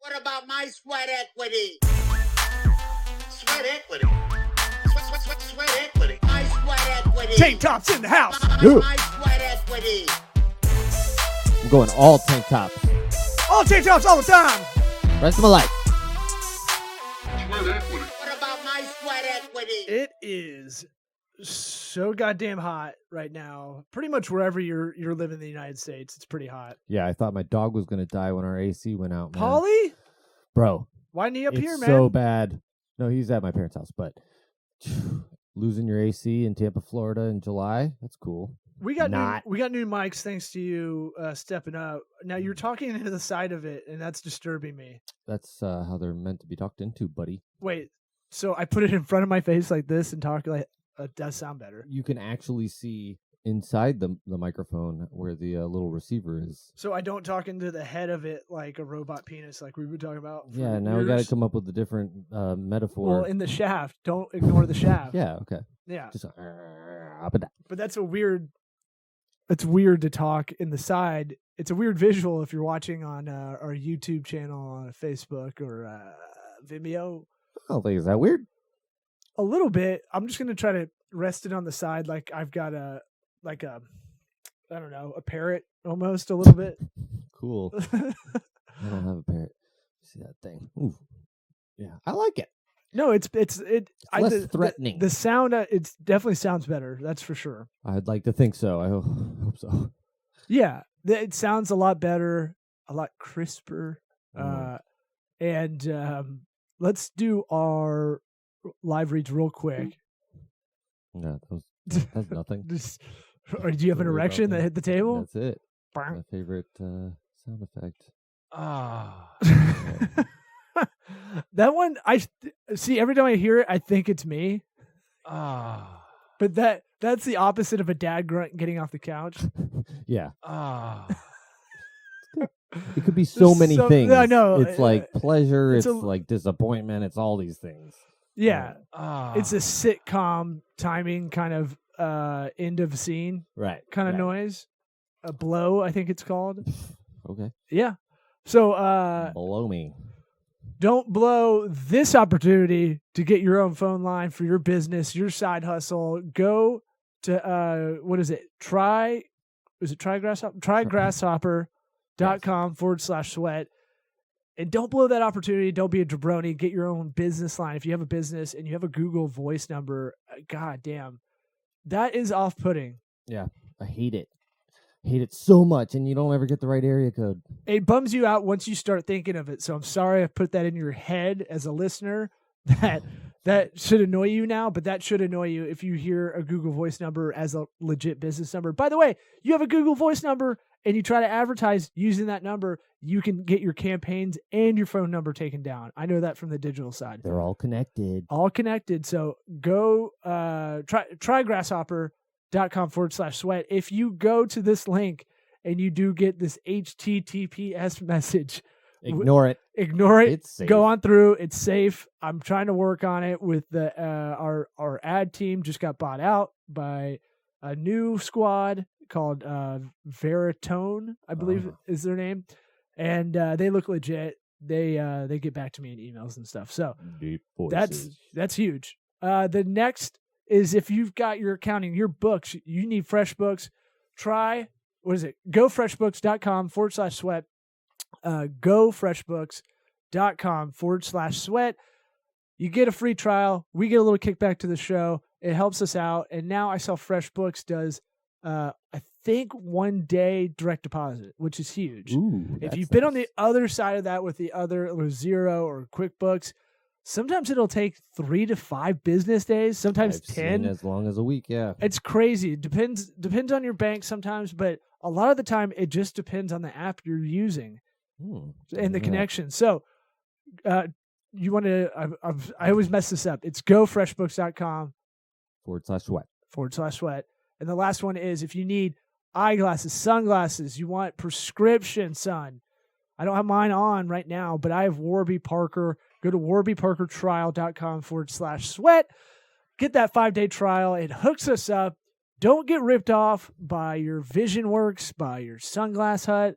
What about my sweat equity? Sweat equity. Sweat equity. My sweat equity. Tank tops in the house. My sweat equity. I'm going all tank tops. All tank tops all the time. Rest of my life. Sweat equity. What about my sweat equity? It is so goddamn hot right now. Pretty much wherever you're living in the United States, it's pretty hot. Yeah, I thought my dog was gonna die when our AC went out, man. Polly? Bro, Why knee up it's here, man? so bad. No, he's at my parents' house, but losing your AC in Tampa, Florida in July, that's cool. We got Not. new mics thanks to you stepping up. Now you're talking into the side of it, and that's disturbing me. That's how they're meant to be talked into, buddy. Wait, so I put it in front of my face like this and talk like it does sound better. You can actually see inside the microphone where the little receiver is. So I don't talk into the head of it like a robot penis like we've been talking about. for Yeah, now we got to years. come up with a different metaphor. Well, in the shaft. Don't ignore the shaft. Yeah, okay. Yeah. Just up and down. But that's a weird. It's weird to talk in the side. It's a weird visual if you're watching on our YouTube channel on Facebook or Vimeo. I don't think it's that weird. A little bit. I'm just gonna try to rest it on the side, like I've got a I don't know, a parrot almost a little bit. Cool. I don't have a parrot. See that thing? Ooh. Yeah, I like it. No, it's less threatening. The sound, it definitely sounds better. That's for sure. I'd like to think so. I hope so. Yeah, it sounds a lot better, a lot crisper. And let's do our live reads real quick. No, that's nothing. Or do you have an Don't worry erection about that hit the table? That's it. My favorite sound effect. That one, I see every time I hear it, I think it's me. But that's the opposite of a dad grunt getting off the couch. Yeah. It could be so many things. I know. It's like pleasure. it's It's a- like disappointment. It's all these things. Yeah. It's a sitcom timing kind of end of scene Right. kind of right. noise. A blow, I think it's called. Okay. Yeah. So Blow me. don't blow this opportunity to get your own phone line for your business, your side hustle. Go to what is it? Trygrasshopper.com/sweat. And don't blow that opportunity. Don't be a jabroni. Get your own business line. If you have a business and you have a Google Voice number, god damn, that is off-putting. Yeah. I hate it. Hate it so much, and you don't ever get the right area code. It bums you out once you start thinking of it. So I'm sorry I put that in your head as a listener. That should annoy you now, but that should annoy you if you hear a Google Voice number as a legit business number. By the way, you have a Google Voice number and you try to advertise using that number, you can get your campaigns and your phone number taken down. I know that from the digital side. They're all connected. All connected. So go try grasshopper.com/sweat. If you go to this link and you do get this HTTPS message, Ignore it. ignore it. It's safe. Go on through. It's safe. I'm trying to work on it with the our ad team. Just got bought out by a new squad called Veritone, I believe is their name, and they look legit. They get back to me in emails and stuff. So Deep that's voices. huge. The next is if you've got your accounting, your books, you need FreshBooks. Try GoFreshBooks.com/sweat. GoFreshBooks.com/sweat. You get a free trial. We get a little kickback to the show. It helps us out. And now I saw FreshBooks does, I think, 1 day direct deposit, which is huge. Ooh, If that's you've been on nice. the other side of that with the other or Xero or QuickBooks, sometimes it'll take 3 to 5 business days, sometimes I've 10. seen as long as a week, yeah. It's crazy. It depends on your bank sometimes, but a lot of the time it just depends on the app you're using and the connection. So you want to, I always mess this up. It's gofreshbooks.com/sweat. And the last one is if you need eyeglasses, sunglasses, you want prescription, son. I don't have mine on right now, but I have Warby Parker. Go to warbyparkertrial.com/sweat. Get that 5-day trial. It hooks us up. Don't get ripped off by your Vision Works, by your Sunglass Hut,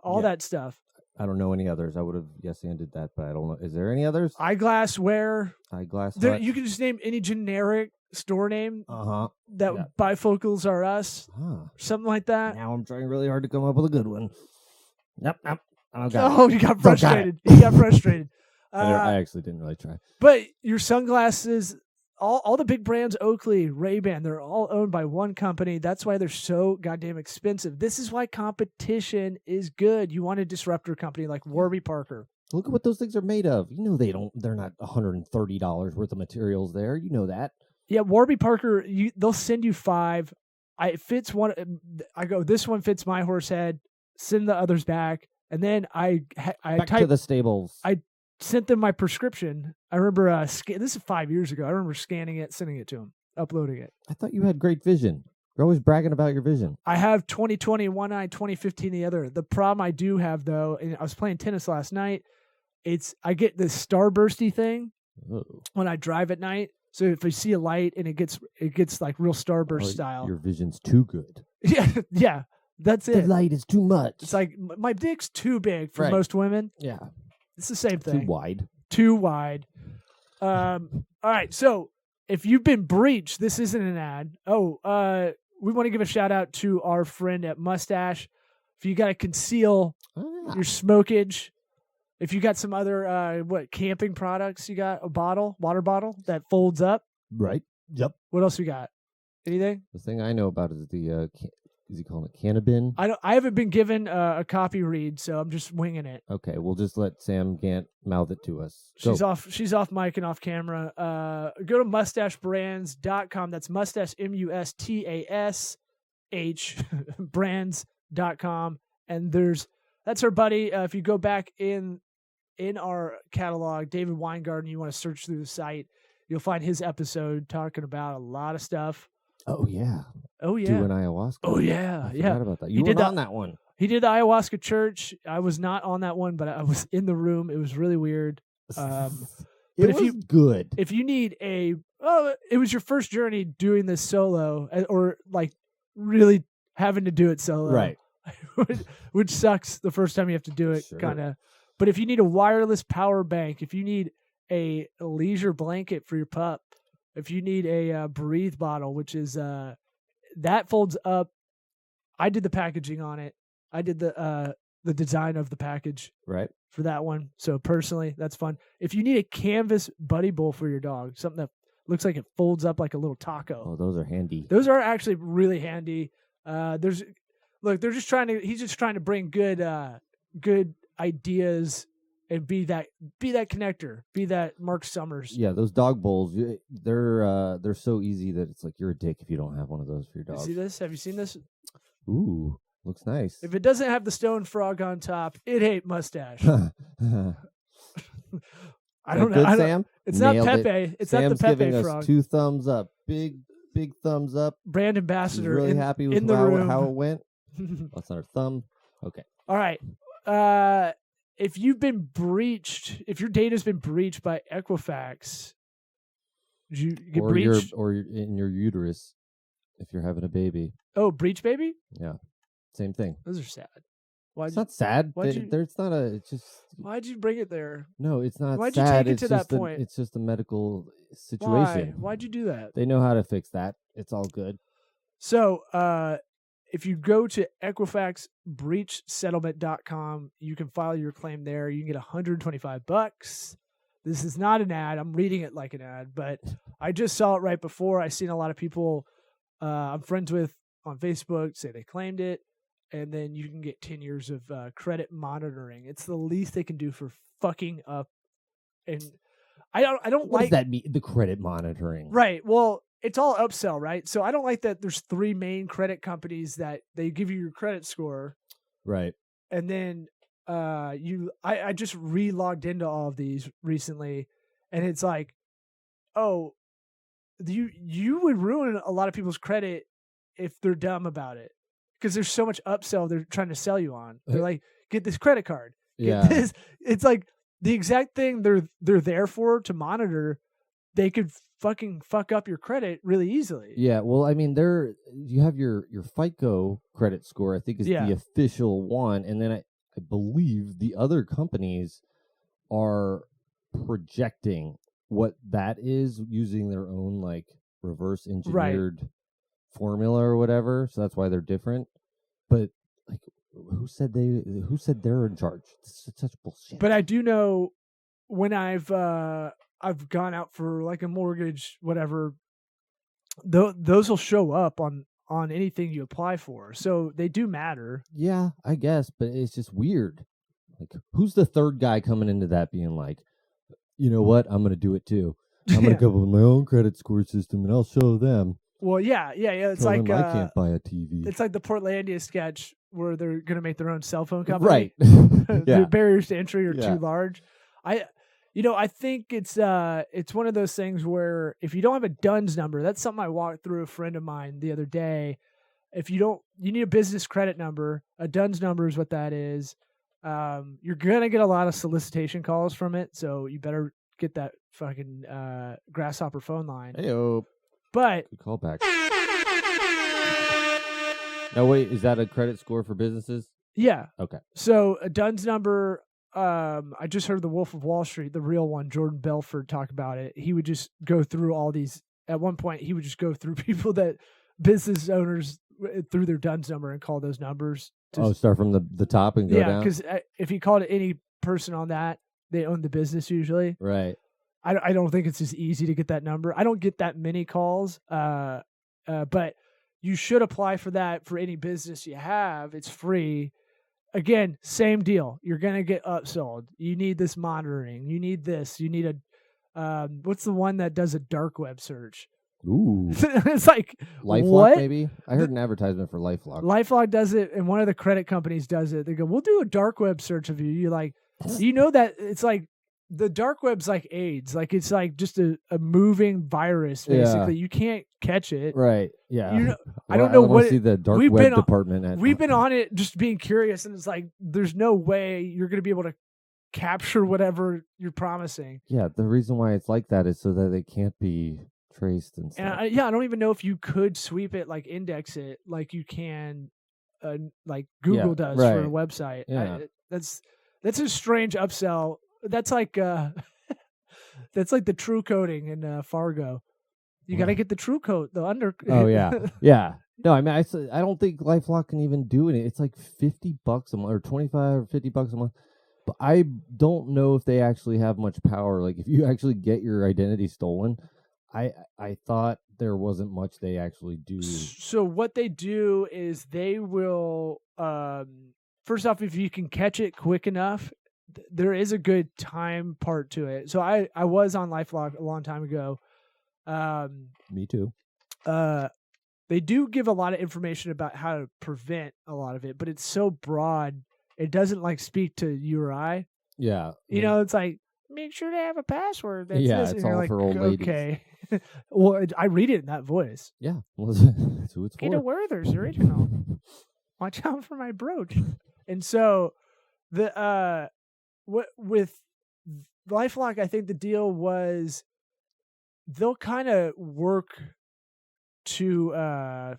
all that stuff. I don't know any others. I would have ended that, but I don't know. Is there any others? Eyeglassware. Eyeglass There, Hut. you can just name any generic store name Uh-huh. that Yeah. bifocals are us, Huh. something like that. Now I'm trying really hard to come up with a good one. Yep. I don't got it. Oh, you got Don't got frustrated. You got frustrated. I actually didn't really try. But your sunglasses, all the big brands, Oakley, Ray-Ban, they're all owned by one company. That's why they're so goddamn expensive. This is why competition is good. You want a disruptor company like Warby Parker. Look at what those things are made of. You know they're not $130 worth of materials there. You know that. Yeah, Warby Parker, they'll send you 5. It fits one. I go, this one fits my horse head. Send the others back, and then I Back type to the stables. I sent them my prescription. I remember this is 5 years ago. I remember scanning it, sending it to them, uploading it. I thought you had great vision. You're always bragging about your vision. I have 20/20 in one eye, 20/15 in the other. The problem I do have though, and I was playing tennis last night. I get this starbursty thing when I drive at night. So if I see a light and it gets like real starburst style. Your vision's too good. Yeah, that's it. The light is too much. It's like my dick's too big for Right. most women. Yeah. It's the same thing. Too wide. Too wide. All right. So if you've been breached, this isn't an ad. We want to give a shout out to our friend at Mustache. If you got to conceal your smokage, if you got some other camping products, you got a water bottle that folds up. Right. Yep. What else we got? Anything? The thing I know about is the is he calling it cannabin? I haven't been given a copy read, so I'm just winging it. Okay, we'll just let Sam Gant mouth it to us. She's off mic and off camera. Go to mustachebrands.com. That's mustache mustash brands.com. And that's her buddy. If you go back in our catalog, David Weingarten, you want to search through the site, you'll find his episode talking about a lot of stuff. Oh yeah. Doing ayahuasca. Oh yeah. I forgot about that. You were on that one. He did the ayahuasca church. I was not on that one, but I was in the room. It was really weird. But it was good. If you need it was your first journey doing this solo, or like really having to do it solo, right? Which sucks the first time you have to do it, kind of. But if you need a wireless power bank, if you need a leisure blanket for your pup, if you need a breathe bottle, which is that folds up. I did the packaging on it. I did the design of the package for that one. So personally, that's fun. If you need a canvas buddy bowl for your dog, something that looks like it folds up like a little taco. Oh, those are handy. Those are actually really handy. He's just trying to bring good ideas and be that connector, be that Mark Summers. Yeah, those dog bowls, they're so easy that it's like you're a dick if you don't have one of those for your dog. You see this? Have you seen this? Ooh, looks nice. If it doesn't have the stone frog on top, it ain't mustache. I don't know. Sam? It's Nailed not Pepe. it. It's Sam's not the Pepe giving frog. us 2 thumbs up. Big thumbs up. Brand He's ambassador. really happy with how it went. That's not a thumb. Okay. All right. If you've been breached, if your data's been breached by Equifax, did you get breached? Or in your uterus if you're having a baby. Oh, breach baby? Yeah. Same thing. Those are sad. It's not sad. It's just. Why'd you bring it there? No, it's not Why'd sad. you take it to that point? It's just a medical situation. Why'd you do that? They know how to fix that. It's all good. So, if you go to EquifaxBreachSettlement.com, you can file your claim there. You can get $125. This is not an ad. I'm reading it like an ad, but I just saw it right before. I seen a lot of people I'm friends with on Facebook say they claimed it, and then you can get 10 years of credit monitoring. It's the least they can do for fucking up. And I don't What like does that mean? The credit monitoring, right? Well, it's all upsell, right? So I don't like that there's 3 main credit companies that they give you your credit score. Right. And then I just re-logged into all of these recently, and it's like, oh, you would ruin a lot of people's credit if they're dumb about it, because there's so much upsell they're trying to sell you on. They're like, get this credit card. Get this. It's like the exact thing they're there for, to monitor. They could fucking fuck up your credit really easily. Yeah, well, I mean, you have your FICO credit score, I think is the official one, and then I believe the other companies are projecting what that is using their own like reverse engineered formula or whatever. So that's why they're different. But like, who said they're in charge? It's such bullshit. But I do know when I've gone out for like a mortgage, whatever, those will show up on anything you apply for. So they do matter. Yeah, I guess, but it's just weird. Like, who's the third guy coming into that being like, you know what? I'm going to do it too. I'm going to come up with my own credit score system and I'll show them. Well, yeah. It's Tell like them I can't buy a TV. It's like the Portlandia sketch where they're going to make their own cell phone company. Right. The barriers to entry are too large. I think it's one of those things where if you don't have a DUNS number, that's something I walked through a friend of mine the other day. You need a business credit number. A DUNS number is what that is. You're gonna get a lot of solicitation calls from it, so you better get that fucking grasshopper phone line. Heyo. But good callback. Now wait, is that a credit score for businesses? Yeah. Okay. So a DUNS number. I just heard the Wolf of Wall Street, the real one, Jordan Belfort, talk about it. He would just go through all these. At one point, he would just go through people that business owners through their DUNS number and call those numbers. Start from the top and go down? Yeah, because if he called any person on that, they own the business usually. Right. I don't think it's as easy to get that number. I don't get that many calls, but you should apply for that for any business you have. It's free. Again, same deal. You're going to get upsold. You need this monitoring. You need this. You need what's the one that does a dark web search? Ooh. It's like LifeLock, what? maybe? I heard an advertisement for LifeLock. LifeLock does it, and one of the credit companies does it. They go, we'll do a dark web search of you. You're like, you know that it's like the dark web's like AIDS. Like it's like just a moving virus, basically. Yeah. You can't catch it. Right. Yeah. I don't know what see the dark web department. We've been on it just being curious, and it's like there's no way you're going to be able to capture whatever you're promising. Yeah. The reason why it's like that is so that it can't be traced and stuff. And I don't even know if you could sweep it, like index it, like you can, like Google does for a website. Yeah. That's a strange upsell. That's like that's like the true coding in Fargo. You got to get the true code, the under. Oh yeah, yeah. No, I mean I don't think LifeLock can even do it. It's like $50 a month or $25 or $50 a month. But I don't know if they actually have much power. Like if you actually get your identity stolen. I thought there wasn't much they actually do. So what they do is they will, first off, if you can catch it quick enough, there is a good time part to it. So I was on LifeLock a long time ago. Me too. They do give a lot of information about how to prevent a lot of it, but it's so broad. It doesn't like speak to you or I. Yeah. You know, it's like, make sure to have a password. That's yeah, this. it's and all like, for old ladies. Okay. Well, I read it in that voice. Yeah, well, that's who it's Get for. a Werther's original. Watch out for my brooch. And so the with LifeLock, I think the deal was they'll kind of work to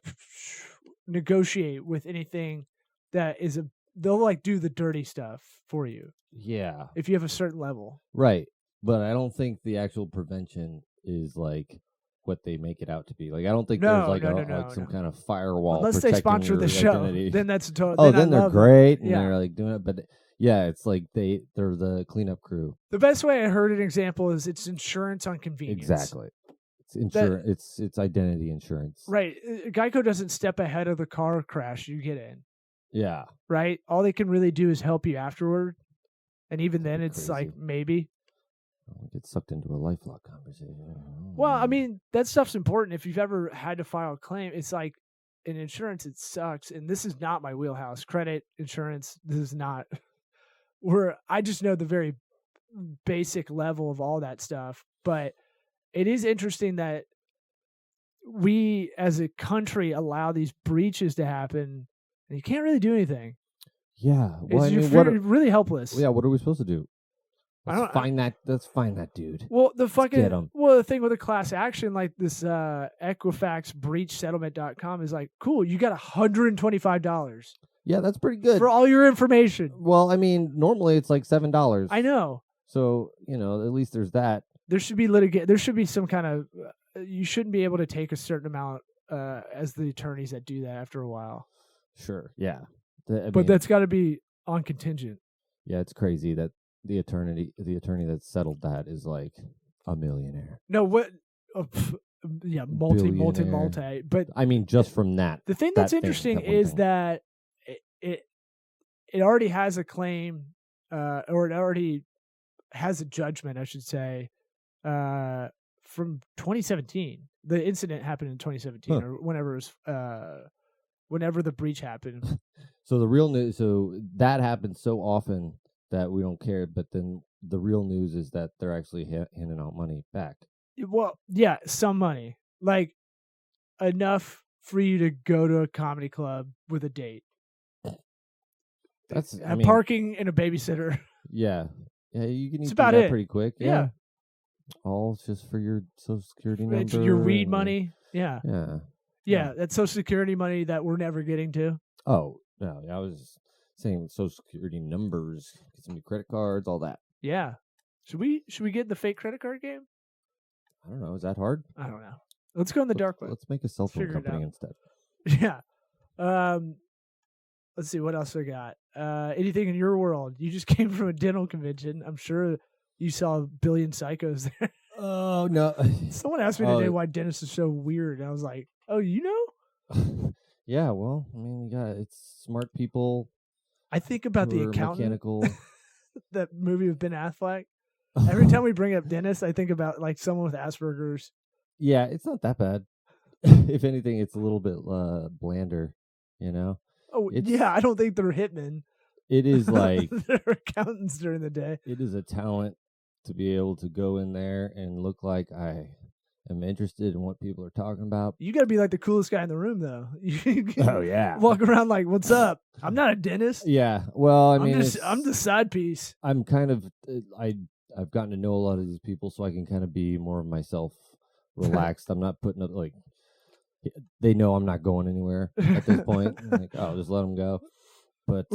negotiate with anything that is they'll like do the dirty stuff for you. Yeah. If you have a certain level. Right. But I don't think the actual prevention is like what they make it out to be. Like I don't think there's like some kind of firewall. Unless they sponsor the show, identity. then that's totally. Oh, then they're great and yeah. they're like doing it. But yeah, it's like they're the cleanup crew. The best way I heard an example is it's insurance on convenience. Exactly. It's insurance. It's identity insurance. Right. Geico doesn't step ahead of the car crash you get in. Yeah. Right. All they can really do is help you afterward, and even then, it's crazy. like maybe. I'll get sucked into a LifeLock conversation. Well, I mean, that stuff's important. If you've ever had to file a claim, it's like in insurance, it sucks. And this is not my wheelhouse. Credit insurance, this is not where I just know the very basic level of all that stuff. But it is interesting that we as a country allow these breaches to happen and you can't really do anything. Yeah. Well, you're really helpless. Yeah. What are we supposed to do? Let's find that dude. Well, the thing with a class action like this Equifax breach settlement.com is like, cool, you got $125. Yeah, that's pretty good. for all your information. Well, I mean, normally it's like $7. I know. So, at least there's that. There should be There should be some kind of. You shouldn't be able to take a certain amount as the attorneys that do that after a while. Sure. Yeah. But that's got to be on contingent. Yeah, it's crazy that the attorney that settled that is like a millionaire. No, what? Yeah, multi. But I mean, just from that. The thing that's interesting is that it already has a claim, or it already has a judgment, I should say, from 2017. The incident happened in 2017, or whenever it was, whenever the breach happened. So the real news, so that happens so often that we don't care. But then the real news is that they're actually handing out money back. Well, yeah, some money, like enough for you to go to a comedy club with a date. That's parking and a babysitter. Yeah, you can do that pretty quick. Yeah. All just for your Social Security number. It's your weed money. Yeah. Yeah. That's Social Security money that we're never getting to. Oh no, I was saying Social Security numbers, get some new credit cards, all that. Yeah. Should we get in the fake credit card game? I don't know. Is that hard? I don't know. Let's go in the dark web. Let's make a cell phone company instead. Yeah. Let's see what else we got. Anything in your world? You just came from a dental convention. I'm sure you saw a billion psychos there. Oh no! Someone asked me today why dentists are so weird, and I was like, "Oh, you know?" Yeah. Well, I mean, it's smart people. I think about the accountant. Mechanical. That movie with Ben Affleck. Every time we bring up dentists, I think about like someone with Asperger's. Yeah, it's not that bad. If anything, it's a little bit blander, Oh, yeah, I don't think they're hitmen. It is like they're accountants during the day. It is a talent to be able to go in there and look like I am interested in what people are talking about. You got to be like the coolest guy in the room, though. Oh yeah, walk around like, "What's up? I'm not a dentist." Yeah, well, I mean, I'm the side piece. I'm kind of I've gotten to know a lot of these people, so I can kind of be more of myself, relaxed. I'm not putting up like. They know I'm not going anywhere at this point. Like, oh, just let them go. But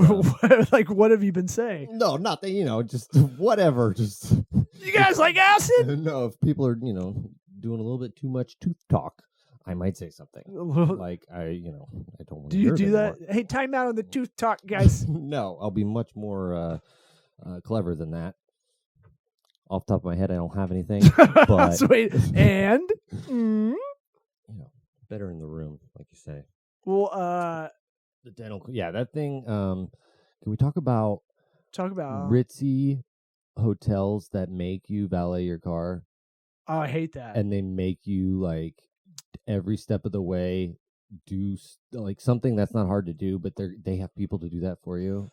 like, what have you been saying? No, nothing. Just whatever. Just you guys like acid? No, if people are doing a little bit too much tooth talk, I might say something like I don't want to. Do you do that? Anymore. Hey, time out on the tooth talk, guys. No, I'll be much more clever than that. Off the top of my head, I don't have anything. But sweet. And better in the room, like you say. Well, the dental, that thing. Can we talk about ritzy hotels that make you valet your car? Oh, I hate that. And they make you like every step of the way do like something that's not hard to do, but they have people to do that for you.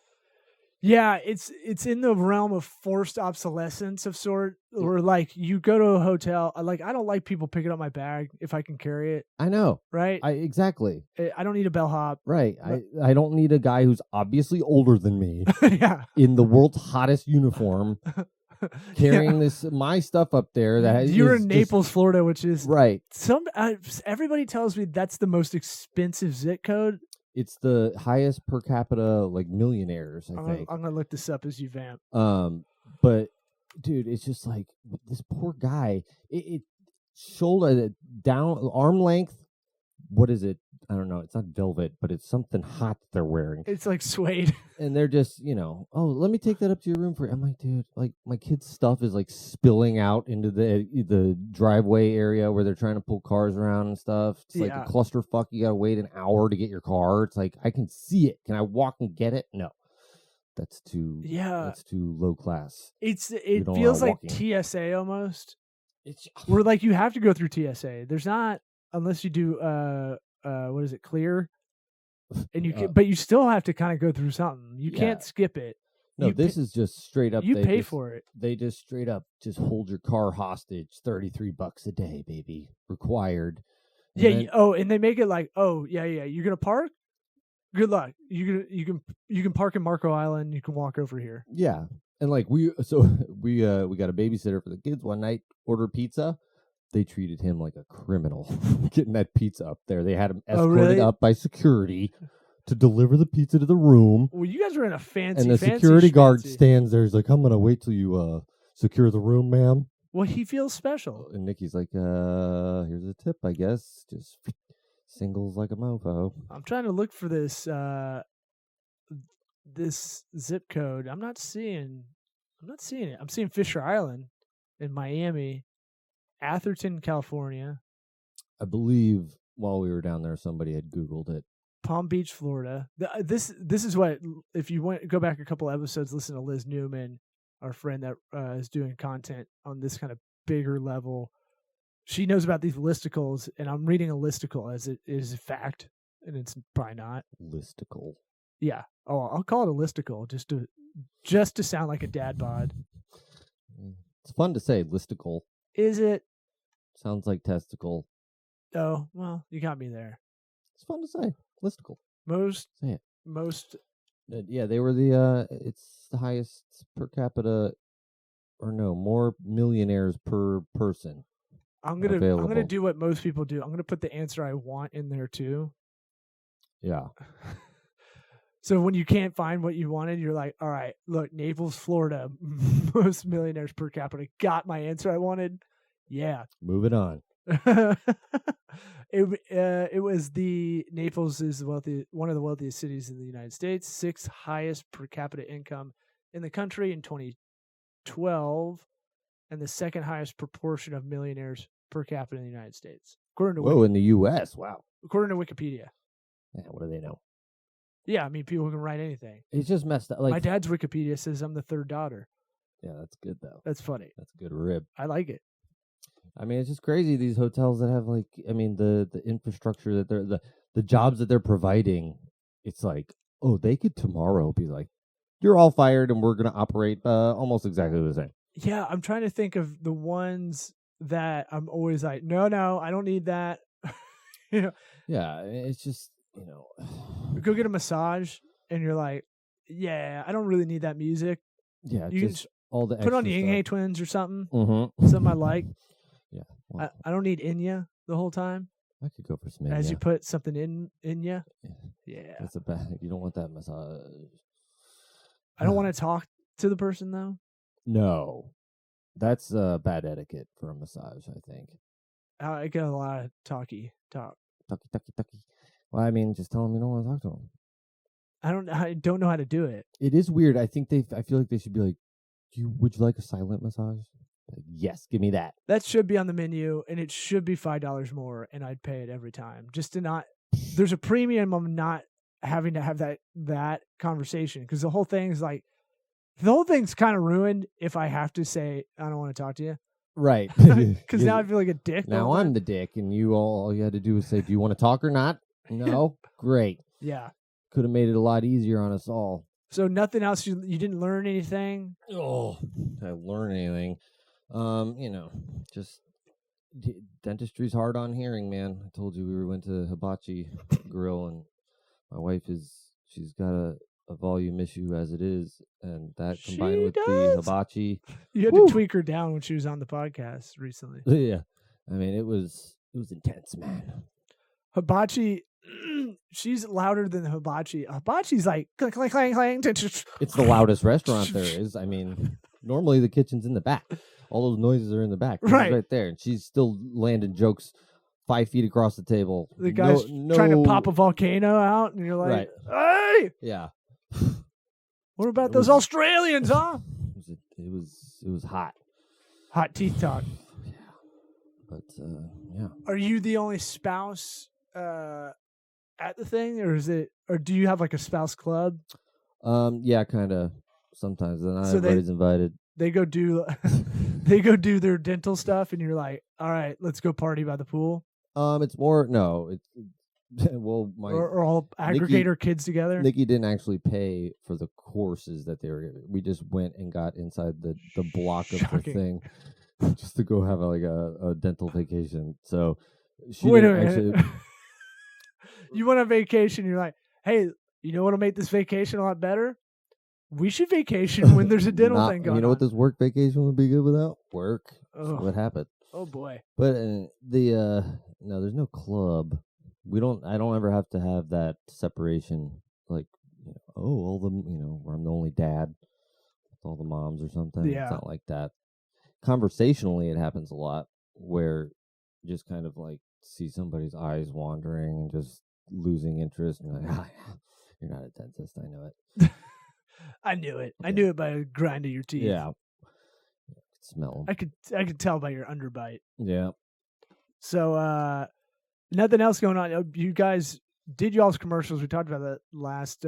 Yeah, it's in the realm of forced obsolescence of sort, or like you go to a hotel. Like I don't like people picking up my bag if I can carry it. I know, right? Exactly. I don't need a bellhop. Right. I don't need a guy who's obviously older than me. Yeah. In the world's hottest uniform, carrying my stuff up there. You're in Naples, Florida, which is right. Everybody tells me that's the most expensive zip code. It's the highest per capita, like millionaires. I think I'm gonna look this up as you vamp. But dude, it's just like this poor guy. It shoulder down, arm length. What is it? I don't know. It's not velvet, but it's something hot that they're wearing. It's like suede. And they're just, oh, let me take that up to your room for you. I'm like, dude, like my kid's stuff is like spilling out into the driveway area where they're trying to pull cars around and stuff. It's like a clusterfuck. You got to wait an hour to get your car. It's like, I can see it. Can I walk and get it? No. That's too low class. It feels like TSA almost. Where like you have to go through TSA. There's not, unless you do what is it, clear? And you can, but you still have to kind of go through something. You can't skip it. No, this is just straight up. You pay for it. They just straight up just hold your car hostage. $33 a day, baby, required. And and they make it like, you're gonna park. Good luck. You can park in Marco Island. You can walk over here. Yeah, and like we got a babysitter for the kids one night. Order pizza. They treated him like a criminal getting that pizza up there. They had him escorted up by security to deliver the pizza to the room. Well, you guys were in a fancy, And the fancy security guard schmancy. stands there. He's like, I'm going to wait till you secure the room, ma'am. Well, he feels special. And Nikki's like, here's a tip, I guess. Just singles like a mofo. I'm trying to look for this this zip code. I'm not seeing it. I'm seeing Fisher Island in Miami, Atherton, California, I believe while we were down there, somebody had Googled it. Palm Beach, Florida. This is what, if you go back a couple episodes, listen to Liz Newman, our friend that is doing content on this kind of bigger level. She knows about these listicles, and I'm reading a listicle as it is a fact, and it's probably not. Listicle. Yeah. Oh, I'll call it a listicle just to sound like a dad bod. It's fun to say, listicle. Is it? Sounds like testicle. Oh, well, you got me there. It's fun to say, listicle. Say it. Yeah, they were it's the highest per capita, or no, more millionaires per person. I'm gonna do what most people do. I'm gonna put the answer I want in there too. Yeah. So when you can't find what you wanted, you're like, all right, look, Naples, Florida, most millionaires per capita. Got my answer I wanted. Yeah. Moving on. It was Naples is one of the wealthiest cities in the United States, 6th highest per capita income in the country in 2012, and the second highest proportion of millionaires per capita in the United States. According to in the U.S. Wow. According to Wikipedia. Yeah, what do they know? Yeah, I mean, people can write anything. It's just messed up. Like, my dad's Wikipedia says I'm the third daughter. Yeah, that's good though. That's funny. That's a good rib. I like it. I mean, it's just crazy. These hotels that have the infrastructure that they're the jobs that they're providing. It's like, oh, they could tomorrow be like, you're all fired, and we're gonna operate almost exactly the same. Yeah, I'm trying to think of the ones that I'm always like, no, I don't need that. Yeah, it's just go get a massage, and you're like, yeah, I don't really need that music. Yeah, you just all the put on the Ying Ying Twins or something. Mm-hmm. Something I like. Yeah, well, I don't need Inya the whole time. I could go for some. As you put something in Inya. Yeah, that's a bad. You don't want that massage. I don't want to talk to the person though. No, that's bad etiquette for a massage. I think. I get a lot of talk. Talky. Well, I mean, just tell them you don't want to talk to them. I don't know how to do it. It is weird. I feel like they should be like, would you like a silent massage? Like, yes, give me that. That should be on the menu, and it should be $5 more, and I'd pay it every time. Just to not. There's a premium on not having to have that conversation, because the whole thing's kind of ruined if I have to say I don't want to talk to you. Right. Because now I feel like a dick. Now I'm the dick, and all you had to do was say, do you want to talk or not? No? Great. Yeah. Could have made it a lot easier on us all. So nothing else? You didn't learn anything? Oh, I learn anything. Just dentistry's hard on hearing, man. I told you we went to Hibachi Grill, and my wife she's got a volume issue as it is, and that combined with the Hibachi. You had to tweak her down when she was on the podcast recently. Yeah. I mean, it was intense, man. Hibachi, she's louder than the Hibachi. Hibachi's like clang, clang, clang, clang. It's the loudest restaurant there is. I mean, normally the kitchen's in the back. All those noises are in the back. Right there. And she's still landing jokes 5 feet across the table. The guy's trying to pop a volcano out, and you're like, hey! Yeah. What about those Australians, huh? It was hot. Hot teeth talk. Yeah. But, yeah. Are you the only spouse at the thing, or do you have like a spouse club? Yeah, kind of. Sometimes, and not everybody's invited. They go do their dental stuff, and you're like, all right, let's go party by the pool. It's more well, or all aggregate our kids together. Nikki didn't actually pay for the courses that they were giving. We just went and got inside the block of the thing just to go have a dental vacation. So she didn't actually. You went on vacation. You're like, hey, you know what'll make this vacation a lot better? We should vacation when there's a dental thing going on. You know what this work vacation would be good without? Work. That's what happened. Oh boy. But no, there's no club. I don't ever have to have that separation, like, all the, where I'm the only dad with all the moms or something. Yeah. It's not like that. Conversationally, it happens a lot where you just kind of like see somebody's eyes wandering and just losing interest, and like, you're not a dentist, I know it. I knew it. I Yeah. knew it by the grind of your teeth. Yeah. I could smell them. I could tell by your underbite. Yeah. So nothing else going on. You guys did y'all's commercials. We talked about that last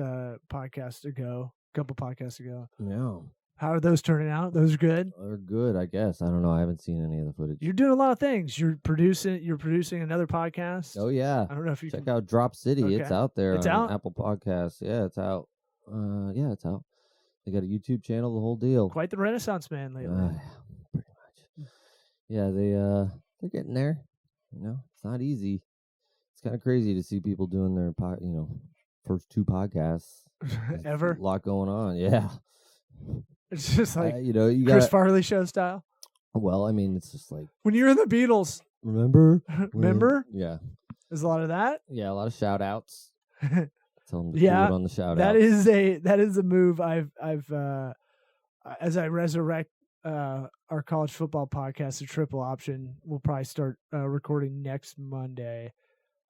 podcast ago, a couple podcasts ago. Yeah. How are those turning out? Those are good. They're good, I guess. I don't know. I haven't seen any of the footage. You're doing a lot of things. You're producing another podcast. Oh yeah. I don't know if you check can out Drop City. Okay. It's out there. It's on out? Apple Podcasts. Yeah, it's out. Yeah, it's out. They got a YouTube channel, the whole deal. Quite the Renaissance man lately. Pretty much. Yeah, they're getting there. It's not easy. It's kind of crazy to see people doing their first 2 podcasts. Ever. A lot going on. Yeah. It's just like you got Chris Farley show style. Well, I mean, it's just like, When you're in the Beatles, remember? remember? Yeah. There's a lot of that. Yeah, a lot of shout outs. Tell them to Yeah, do it on the shout That outs. is a move I've as I resurrect our college football podcast, the Triple Option. We'll probably start recording next Monday.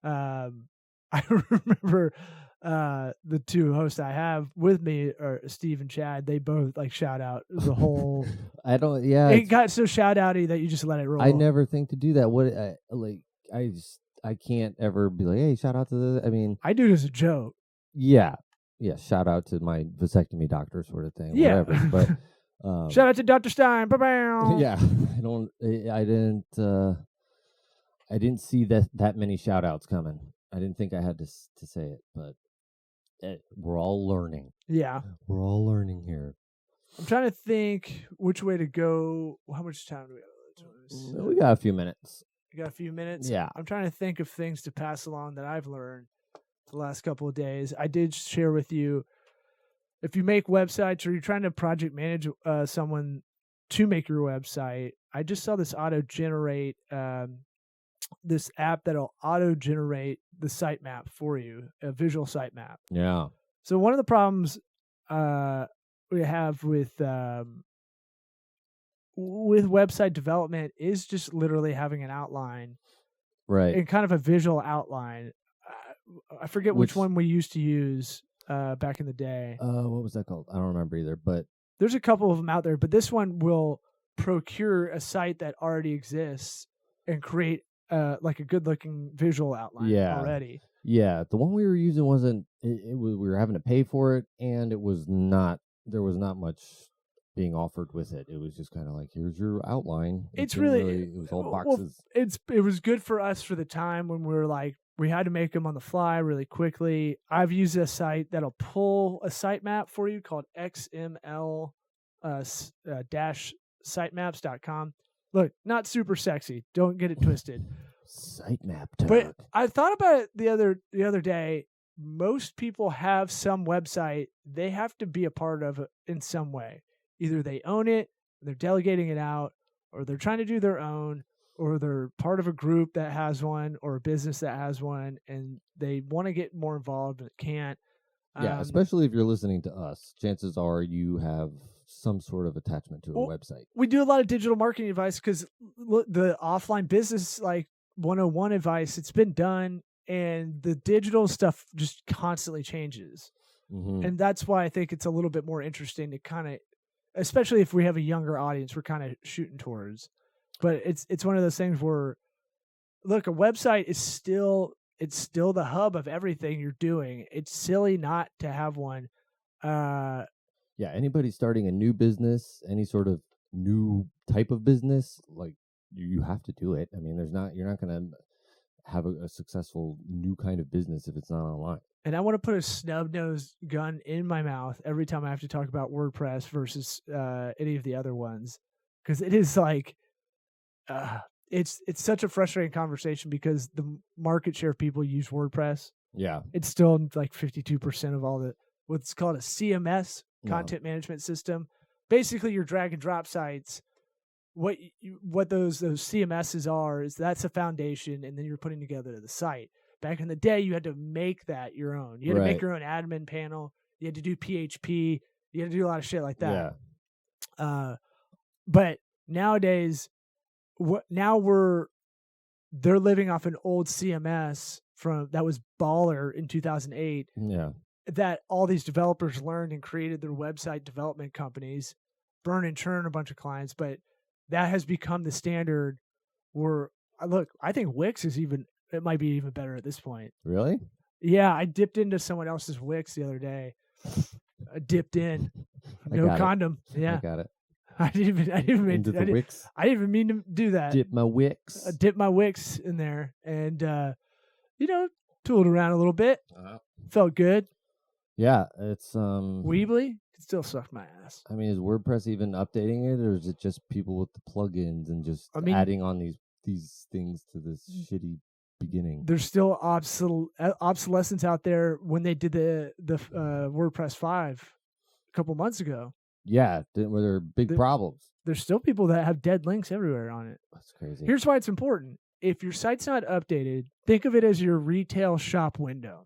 I remember the 2 hosts I have with me are Steve and Chad. They both like shout out the whole. I don't. Yeah, It got so shout outy that you just let it roll. I never think to do that. I can't ever be like, hey, shout out to the. I mean, I do it as a joke. yeah, shout out to my vasectomy doctor, sort of thing. Yeah. Whatever. But Shout out to Dr. Stein. Ba-bow. yeah, I didn't see that many shout outs coming. I didn't think I had to say it, but we're all learning. Yeah. We're all learning here. I'm trying to think which way to go. How much time do we have? We got a few minutes. We got a few minutes. Yeah. I'm trying to think of things to pass along that I've learned the last couple of days. I did share with you, if you make websites or you're trying to project manage someone to make your website, I just saw this auto-generate, this app that'll auto-generate the sitemap for you, a visual sitemap. Yeah. So one of the problems we have with website development is just literally having an outline, Right. and kind of a visual outline. I forget which one we used to use back in the day. What was that called? I don't remember either. But There's a couple of them out there, but this one will procure a site that already exists and create like a good-looking visual outline already. Yeah, the one we were using wasn't. We were having to pay for it, and it was not. There was not much being offered with it. It was just kind of like, here's your outline. It's didn't really it was all well, boxes. it was good for us for the time when we were like, we had to make them on the fly really quickly. I've used a site that'll pull a sitemap for you called XML dash sitemaps.com. Look, not super sexy. Don't get it twisted. Sitemap. But I thought about it the other day. Most people have some website they have to be a part of in some way. Either they own it, they're delegating it out, or they're trying to do their own, or they're part of a group that has one or a business that has one, and they want to get more involved but can't. Yeah, especially if you're listening to us, chances are you have some sort of attachment to a website. We do a lot of digital marketing advice because the offline business, like 101 advice, it's been done, and the digital stuff just constantly changes. Mm-hmm. And that's why I think it's a little bit more interesting to kind of, especially if we have a younger audience, we're kind of shooting towards. But it's one of those things where, look, a website is still the hub of everything you're doing. It's silly not to have one. Yeah, anybody starting a new business, any sort of new type of business, like you have to do it. I mean, you're not going to have a successful new kind of business if it's not online. And I want to put a snub-nosed gun in my mouth every time I have to talk about WordPress versus any of the other ones, because it is like, it's such a frustrating conversation because the market share of people use WordPress. Yeah, it's still like 52% of all what's called a CMS, content management system. Basically, your drag and drop sites. What those CMSs are is that's a foundation, and then you're putting together the site. Back in the day, you had to make that your own. You had to make Right. your own admin panel. You had to do PHP. You had to do a lot of shit like that. Yeah. But nowadays, they're living off an old CMS that was Baller in 2008. Yeah. That all these developers learned and created their website development companies, burn and churn a bunch of clients. But that has become the standard. Where I think Wix it might be even better at this point. Really? Yeah, I dipped into someone else's Wix the other day. I dipped in, no condom. Yeah, I got it. I didn't even Into the Wix. I didn't even mean to do that. Dip my Wix. I dipped my Wix in there, and tooled around a little bit. Felt good. Yeah, it's Weebly could still suck my ass. I mean, is WordPress even updating it, or is it just people with the plugins and just adding on these things to this shitty beginning? There's still obsolescence out there when they did the WordPress 5 a couple months ago. Yeah, where there are big problems. There's still people that have dead links everywhere on it. That's crazy. Here's why it's important. If your site's not updated, think of it as your retail shop window.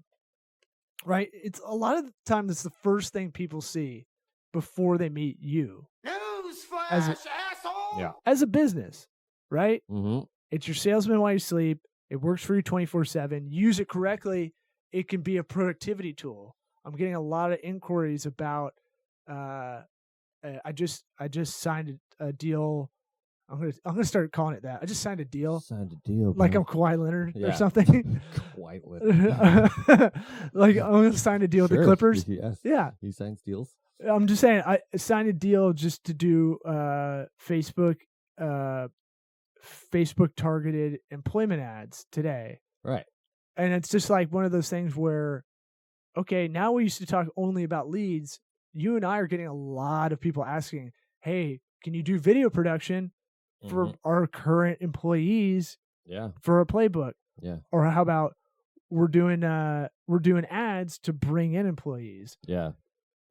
Right? It's a lot of the time that's the first thing people see before they meet you. Newsflash, asshole! Yeah. As a business, right? Mm-hmm. It's your salesman while you sleep. It works for you 24/7. Use it correctly. It can be a productivity tool. I'm getting a lot of inquiries about. I just signed a deal. I'm gonna start calling it that. I just signed a deal. Signed a deal, like bro. I'm Kawhi Leonard Yeah. or something. Kawhi Leonard. Like I'm gonna sign a deal with the Clippers. Yes. Yeah, He signs deals. I'm just saying. I signed a deal just to do Facebook targeted employment ads today. Right. And it's just like one of those things where, okay, now we used to talk only about leads. You and I are getting a lot of people asking, hey, can you do video production for our current employees Yeah. for a playbook? Yeah. Or how about we're doing ads to bring in employees? Yeah.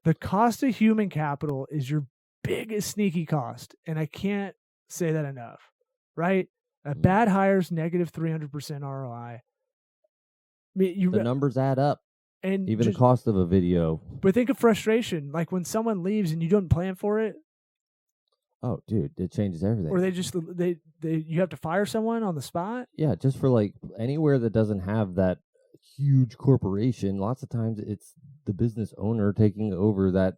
The cost of human capital is your biggest sneaky cost. And I can't say that enough, right? A bad hire's negative 300% ROI. I mean, The numbers add up. and Even just, the cost of a video. But think of frustration, like when someone leaves and you don't plan for it, Oh, dude, it changes everything. or you have to fire someone on the spot. Yeah, just for like anywhere that doesn't have that huge corporation, lots of times it's the business owner taking over that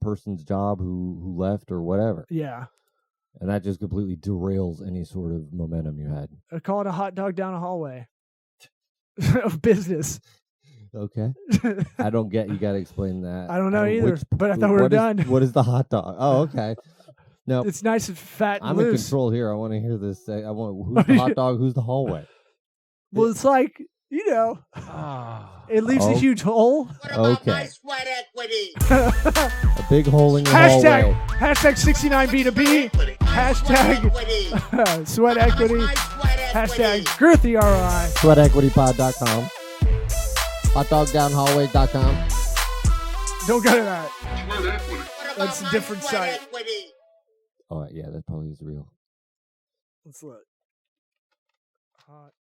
person's job who left or whatever. Yeah, And that just completely derails any sort of momentum you had. I call it a hot dog down a hallway of business. Okay. I don't get, you got to explain that. I don't know either, but I thought we were done. What is the hot dog? Oh, okay. No, It's nice and fat and I'm in loose. control here. I want to hear this. I want who's the hot dog, who's the hallway. Well, it's like, it leaves a huge hole. What about Okay. my sweat equity? A big hole in your hallway. Hashtag 69B2B. Hashtag sweat equity. Hashtag girthy ROI. Sweatequitypod.com. Hotdogdownhallway.com. Don't go to that. Sweat equity. That's a different site. Oh, yeah, that probably is real. Let's look. Hot